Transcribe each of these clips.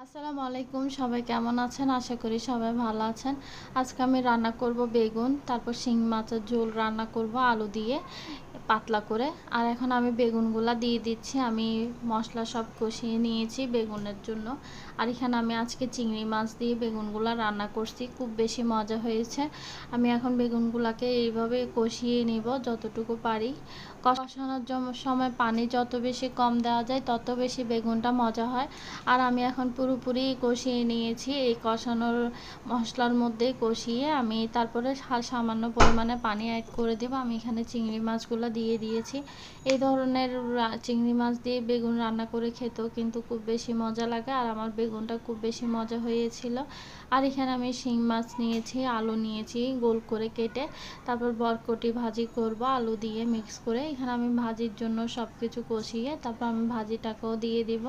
আসসালামু আলাইকুম, সবাই কেমন আছেন? আশা করি সবাই ভালো আছেন। আজকে আমি রান্না করব বেগুন, তারপর শিং মাছের ঝোল রান্না করব আলু দিয়ে পাতলা করে। আর এখন আমি বেগুনগুলা দিয়ে দিচ্ছি। আমি মশলা সব কষিয়ে নিয়েছি বেগুনের জন্য। আর এখানে আমি আজকে চিংড়ি মাছ দিয়ে বেগুনগুলা রান্না করছি, খুব বেশি মজা হয়েছে। আমি এখন বেগুনগুলাকে এইভাবে কষিয়ে নিব যতটুকু পারি। কষানোর সময় পানি যত বেশি কম দেওয়া যায় তত বেশি বেগুনটা মজা হয়। আর আমি এখন পুরোপুরি কষিয়ে নিয়েছি। এই কষানোর মশলার মধ্যে কষিয়ে আমি তারপরে সামান্য পরিমাণে পানি অ্যাড করে দেবো। আমি এখানে চিংড়ি মাছগুলো দিয়ে দিয়েছি। এই ধরনের চিংড়ি মাছ দিয়ে বেগুন রান্না করে খেতেও কিন্তু খুব বেশি মজা লাগে। আর আমার বেগুনটা খুব বেশি মজা হয়েছিল। আর এখানে আমি শিং মাছ নিয়েছি, আলু নিয়েছি গোল করে কেটে, তারপর বরকটি ভাজি করব আলু দিয়ে মিক্স করে। এখানে আমি ভাজির জন্য সব কিছু কষিয়ে তারপর আমি ভাজিটাকেও দিয়ে দিব।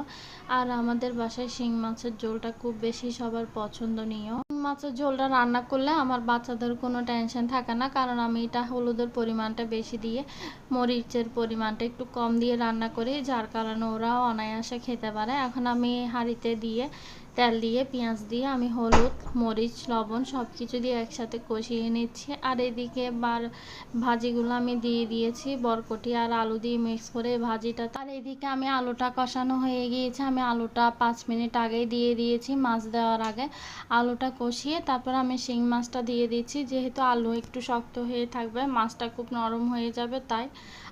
আর আমাদের বাসায় শিং মাছের ঝোলটা খুব বেশি সবার পছন্দনীয়। শিং মাছের ঝোলটা রান্না করলে আমার বাচ্চাদের কোনো টেনশন থাকে না, কারণ আমি এটা হলুদের পরিমাণটা বেশি দিয়ে মরিচের পরিমাণটা একটু কম দিয়ে রান্না করি, যার কারণে ওরাও অনায়াসে খেতে পারে। এখন আমি হাঁড়িতে দিয়ে তেল দিয়ে পেঁয়াজ দিয়ে আমি হলুদ মরিচ লবণ সব কিছু দিয়ে একসাথে কষিয়ে নিচ্ছি। আর এদিকে ভাজিগুলো আমি দিয়ে দিয়েছি বরকটি আর আলু দিয়ে মিক্স করে ভাজিটা। আর এদিকে আমি আলুটা কষানো হয়ে গিয়েছে, আমি আলুটা 5 মিনিট আগেই দিয়ে দিয়েছি মাছ দেওয়ার আগে। আলুটা কষিয়ে তারপর আমি শিং মাছটা দিয়ে দিচ্ছি। যেহেতু আলু একটু শক্ত হয়ে থাকবে, মাছটা খুব নরম হয়ে যাবে, তাই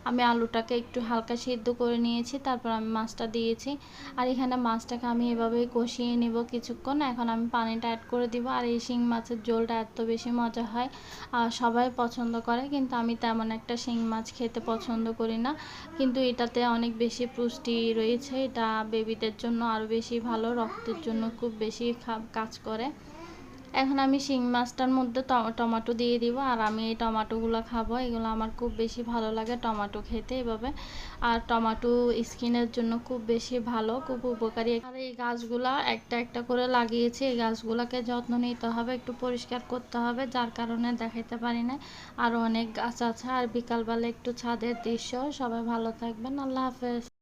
আমি আলুটাকে একটু হালকা সিদ্ধ করে নিয়েছি, তারপর আমি মাছটা দিয়েছি। আর এখানে মাছটাকে আমি এভাবেই কষিয়ে নেব কিছুক্ষণ। এখন আমি পানিটা অ্যাড করে দিব। আর এই শিং মাছের ঝোলটা এত বেশি মজা হয়, সবাই পছন্দ করে, কিন্তু আমি তেমন একটা শিং মাছ খেতে পছন্দ করি না। কিন্তু এটাতে অনেক বেশি পুষ্টি রয়েছে, এটা বেবিদের জন্য আরও বেশি ভালো, রক্তের জন্য খুব বেশি কাজ করে। এখন আমি শিং মাছটার মধ্যে টমেটো দিয়ে দিব। আর আমি এই টমেটোগুলো খাবো, এগুলো আমার খুব বেশি ভালো লাগে টমেটো খেতে এভাবে। আর টমেটো স্কিনের জন্য খুব বেশি ভালো, খুব উপকারী। আর এই গাছগুলা একটা একটা করে লাগিয়েছি, এই গাছগুলোকে যত্ন নিতে হবে, একটু পরিষ্কার করতে হবে, যার কারণে দেখাইতে পারি না। আরও অনেক গাছ আছে। আর বিকালবেলা একটু ছাদের দৃশ্য। সবাই ভালো থাকবেন, আল্লাহ হাফেজ।